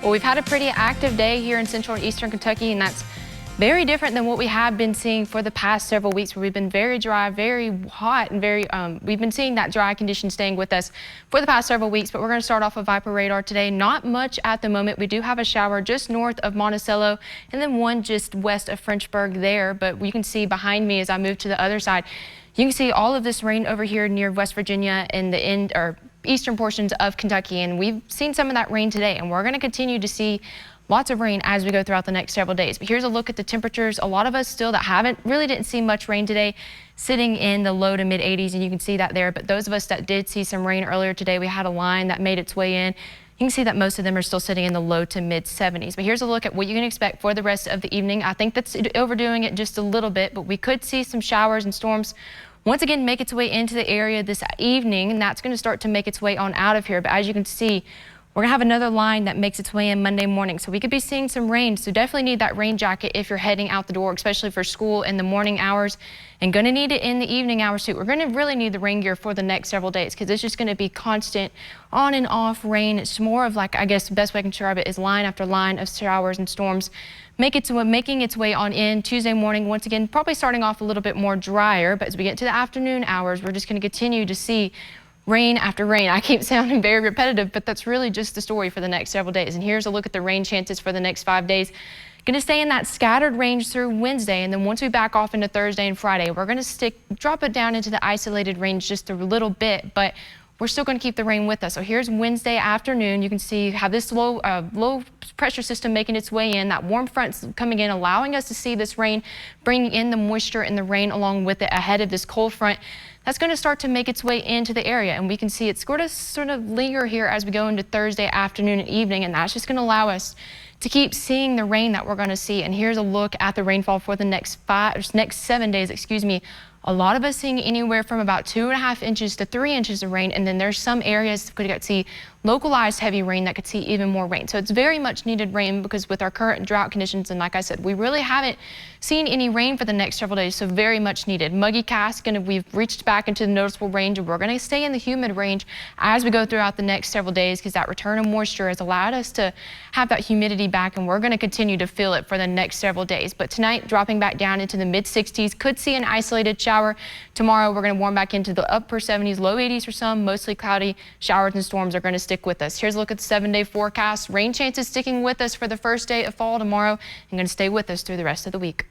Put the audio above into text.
Well, we've had a pretty active day here in central and eastern Kentucky, and that's very different than what we have been seeing for the past several weeks, where we've been very dry, very hot, and we've been seeing that dry condition staying with us for the past several weeks. But we're going to start off with Viper radar today. Not much at the moment. We do have a shower just north of Monticello and then one just west of Frenchburg there. But you can see behind me as I move to the other side, you can see all of this rain over here near West Virginia and the eastern portions of Kentucky. And we've seen some of that rain today, and we're going to continue to see lots of rain as we go throughout the next several days. But here's a look at the temperatures. A lot of us still that didn't see much rain today, sitting in the low to mid 80s, and you can see that there. But those of us that did see some rain earlier today, we had a line that made its way in. You can see that most of them are still sitting in the low to mid 70s. But here's a look at what you can expect for the rest of the evening. I think that's overdoing it just a little bit, but we could see some showers and storms once again make its way into the area this evening, and that's going to start to make its way on out of here. But as you can see, we're going to have another line that makes its way in Monday morning, so we could be seeing some rain. So definitely need that rain jacket if you're heading out the door, especially for school in the morning hours, and going to need it in the evening hours too. We're going to really need the rain gear for the next several days, because it's just going to be constant on and off rain. It's more of, like, I guess the best way I can describe it is line after line of showers and storms making its way on in Tuesday morning. Once again, probably starting off a little bit more drier, but as we get to the afternoon hours, we're just going to continue to see rain after rain. I keep sounding very repetitive, but that's really just the story for the next several days. And here's a look at the rain chances for the next 5 days. Going to stay in that scattered range through Wednesday, and then once we back off into Thursday and Friday, we're going to drop it down into the isolated range just a little bit, but we're still going to keep the rain with us. So here's Wednesday afternoon. You can see how this low pressure system making its way in. That warm front's coming in, allowing us to see this rain, bringing in the moisture and the rain along with it ahead of this cold front. That's going to start to make its way into the area, and we can see it's sort of linger here as we go into Thursday afternoon and evening, and that's just going to allow us to keep seeing the rain that we're going to see. And here's a look at the rainfall for the next 7 days, excuse me. A lot of us seeing anywhere from about 2.5 inches to 3 inches of rain, and then there's some areas that could see localized heavy rain that could see even more rain. So it's very much needed rain, because with our current drought conditions, and like I said, we really haven't seen any rain for the next several days, so very much needed. Muggy cast, we've reached back into the noticeable range, and we're going to stay in the humid range as we go throughout the next several days, because that return of moisture has allowed us to have that humidity back, and we're going to continue to feel it for the next several days. But tonight, dropping back down into the mid 60s, could see an isolated shower. Tomorrow, we're going to warm back into the upper 70s, low 80s for some, mostly cloudy. Showers and storms are going to stick with us. Here's a look at the 7-day forecast. Rain chances sticking with us for the first day of fall tomorrow, and going to stay with us through the rest of the week.